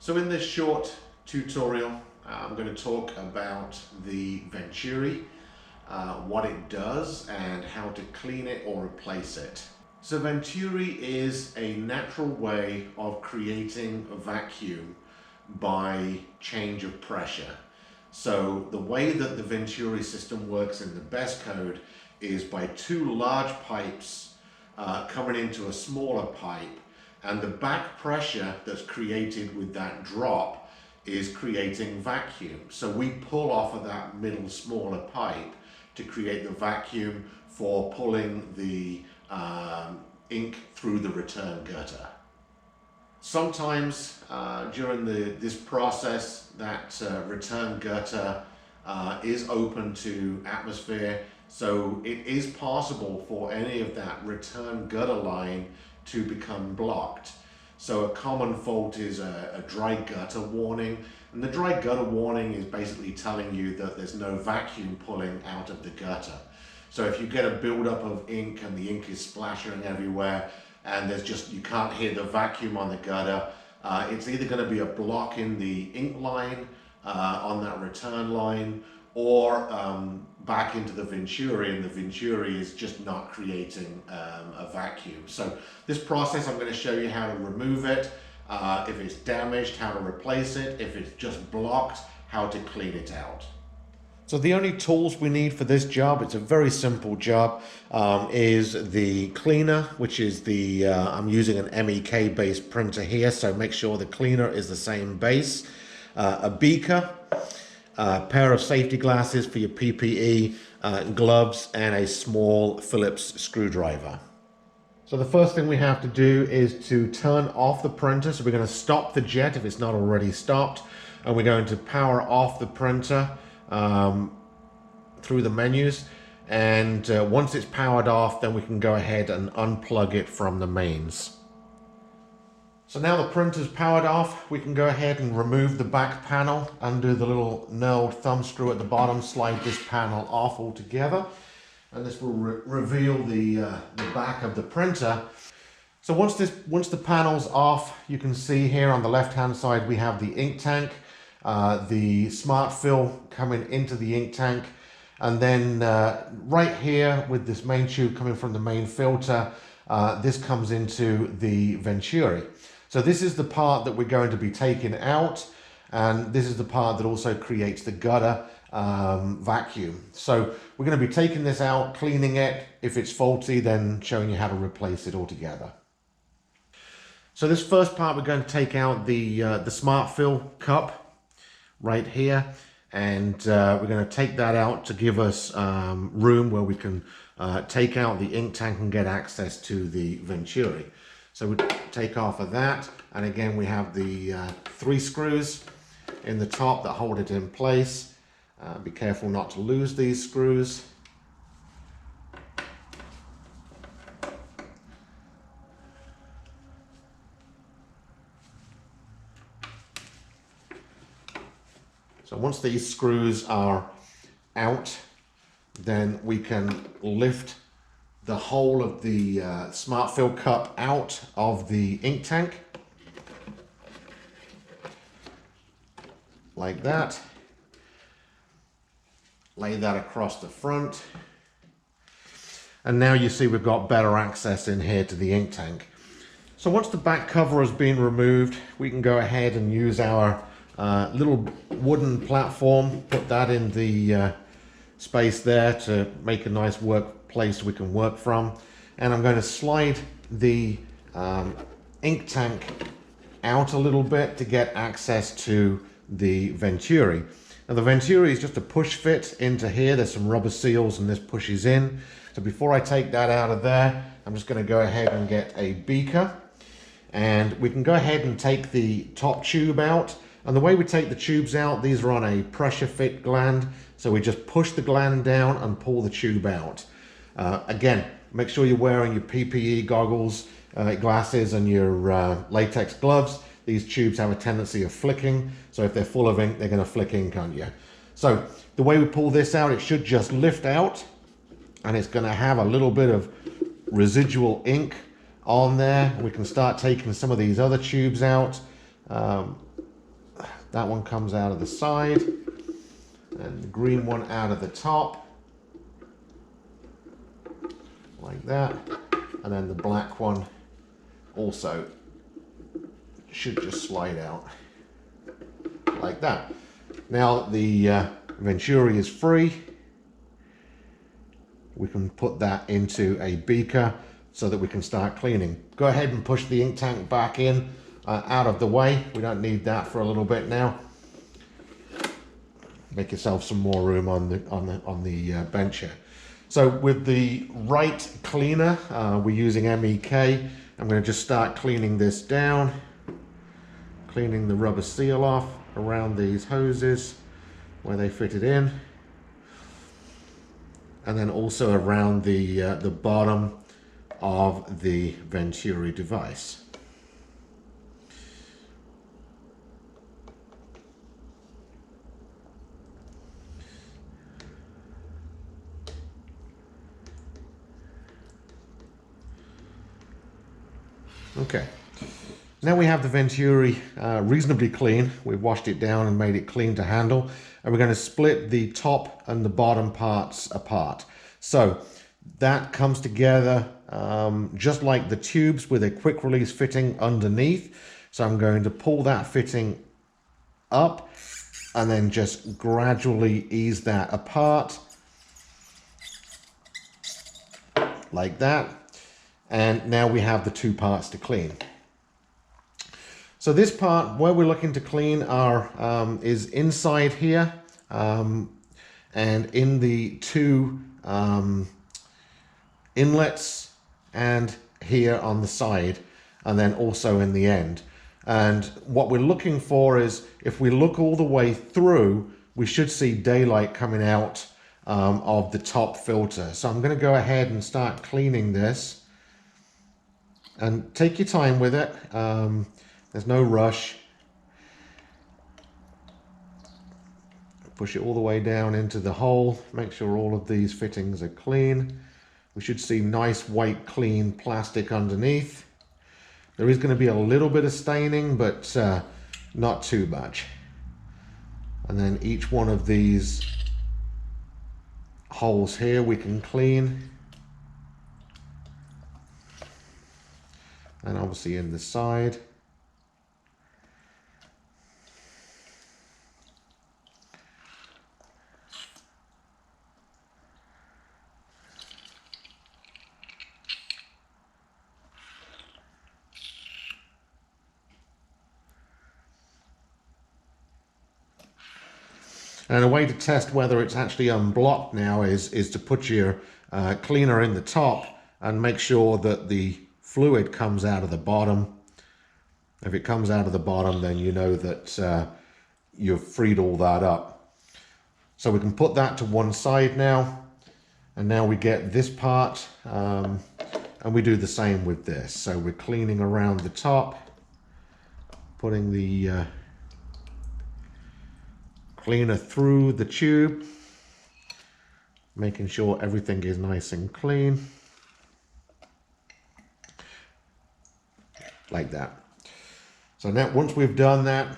So in this short tutorial, I'm going to talk about the Venturi, what it does and how to clean it or replace it. So Venturi is a natural way of creating a vacuum by change of pressure. So the way that the Venturi system works in the best code is by two large pipes coming into a smaller pipe, and the back pressure that's created with that drop is creating vacuum. So we pull off of that middle smaller pipe to create the vacuum for pulling the ink through the return gutter. Sometimes during this process, that return gutter is open to atmosphere, so it is possible for any of that return gutter line to become blocked. So a common fault is a dry gutter warning, and the dry gutter warning is basically telling you that there's no vacuum pulling out of the gutter. So if you get a buildup of ink and the ink is splashing everywhere and you can't hear the vacuum on the gutter, it's either going to be a block in the ink line on that return line, or back into the Venturi, and the Venturi is just not creating a vacuum. So this process, I'm going to show you how to remove it, if it's damaged, how to replace it, if it's just blocked, how to clean it out. So the only tools we need for this job, it's a very simple job, is the cleaner, which is the, I'm using an MEK based printer here, so make sure the cleaner is the same base, a beaker, a pair of safety glasses for your PPE, gloves, and a small Phillips screwdriver. So the first thing we have to do is to turn off the printer. So we're going to stop the jet if it's not already stopped, and we're going to power off the printer through the menus, and once it's powered off, then we can go ahead and unplug it from the mains. So now the printer's powered off, we can go ahead and remove the back panel, undo the little knurled thumb screw at the bottom, slide this panel off altogether, and this will reveal the back of the printer. So once the panel's off, you can see here on the left hand side we have the ink tank, the smart fill coming into the ink tank, and then right here with this main tube coming from the main filter, this comes into the Venturi. So this is the part that we're going to be taking out, and this is the part that also creates the gutter vacuum. So we're going to be taking this out, cleaning it. If it's faulty, then showing you how to replace it altogether. So this first part, we're going to take out the smart fill cup right here, and we're going to take that out to give us room where we can take out the ink tank and get access to the Venturi. So we take off of that, and again we have the 3 screws in the top that hold it in place. Be careful not to lose these screws. So once these screws are out, then we can lift the whole of the smart fill cup out of the ink tank, like that. Lay that across the front, and now you see we've got better access in here to the ink tank. So once the back cover has been removed, we can go ahead and use our little wooden platform, put that in the space there to make a nice workplace we can work from. And I'm going to slide the ink tank out a little bit to get access to the Venturi. Now the Venturi is just a push fit into here. There's some rubber seals and this pushes in. So before I take that out of there, I'm just going to go ahead and get a beaker, and we can go ahead and take the top tube out. And the way we take the tubes out, these are on a pressure fit gland, so we just push the gland down and pull the tube out. Again, make sure you're wearing your PPE goggles, glasses, and your latex gloves. These tubes have a tendency of flicking, so if they're full of ink, they're going to flick ink on you. So the way we pull this out, it should just lift out, and it's going to have a little bit of residual ink on there. We can start taking some of these other tubes out. That one comes out of the side, and the green one out of the top, like that. And then the black one also should just slide out like that. Now that the Venturi is free, we can put that into a beaker so that we can start cleaning. Go ahead and push the ink tank back in, out of the way. We don't need that for a little bit now. Make yourself some more room on the bench here. So with the right cleaner, we're using MEK. I'm going to just start cleaning this down, cleaning the rubber seal off around these hoses where they fitted in, and then also around the bottom of the Venturi device. Okay, now we have the Venturi reasonably clean. We've washed it down and made it clean to handle, and we're going to split the top and the bottom parts apart. So that comes together just like the tubes with a quick release fitting underneath. So I'm going to pull that fitting up and then just gradually ease that apart like that. And now we have the two parts to clean. So this part where we're looking to clean is inside here, and in the two inlets, and here on the side, and then also in the end. And what we're looking for is, if we look all the way through, we should see daylight coming out of the top filter. So I'm going to go ahead and start cleaning this. And take your time with it. There's no rush. Push it all the way down into the hole. Make sure all of these fittings are clean. We should see nice white clean plastic underneath. There is going to be a little bit of staining, but not too much. And then each one of these holes here we can clean. And obviously in the side. And a way to test whether it's actually unblocked now is to put your cleaner in the top and make sure that the fluid comes out of the bottom. If it comes out of the bottom, then you know that you've freed all that up. So we can put that to one side now, and now we get this part, and we do the same with this. So we're cleaning around the top, putting the cleaner through the tube, making sure everything is nice and clean. Like that. So now once we've done that,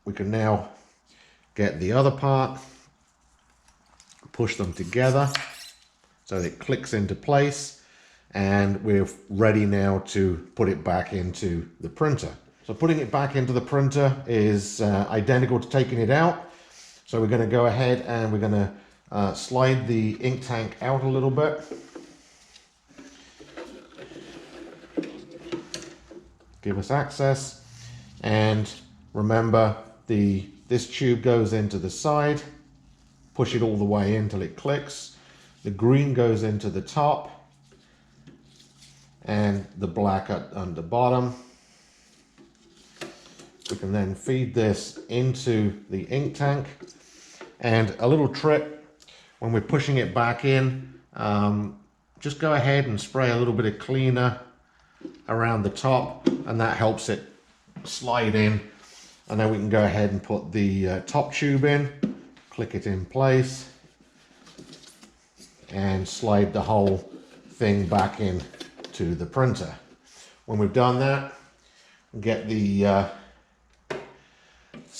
we can now get the other part, push them together so it clicks into place, and we're ready now to put it back into the printer. So putting it back into the printer is identical to taking it out. So we're going to go ahead and we're going to slide the ink tank out a little bit. Give us access, and remember this tube goes into the side, push it all the way in till it clicks. The green goes into the top and the black on the bottom. We can then feed this into the ink tank, and a little trick when we're pushing it back in, just go ahead and spray a little bit of cleaner around the top, and that helps it slide in. And then we can go ahead and put the top tube in, click it in place, and slide the whole thing back in to the printer. When we've done that, get the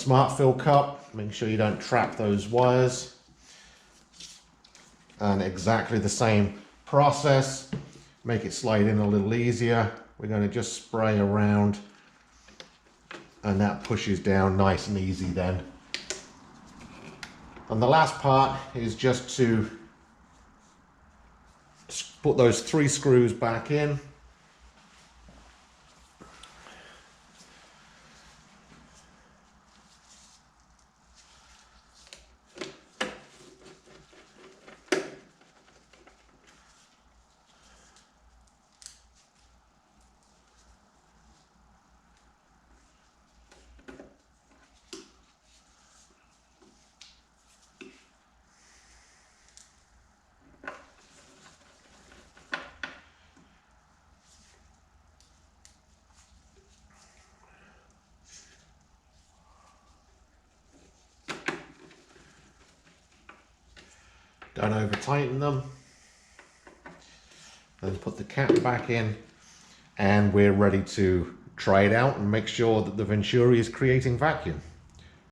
smart fill cup. Make sure you don't trap those wires. And exactly the same process. Make it slide in a little easier. We're going to just spray around, and that pushes down nice and easy then. And the last part is just to put those 3 screws back in. Don't over tighten them. Then put the cap back in, and we're ready to try it out and make sure that the Venturi is creating vacuum.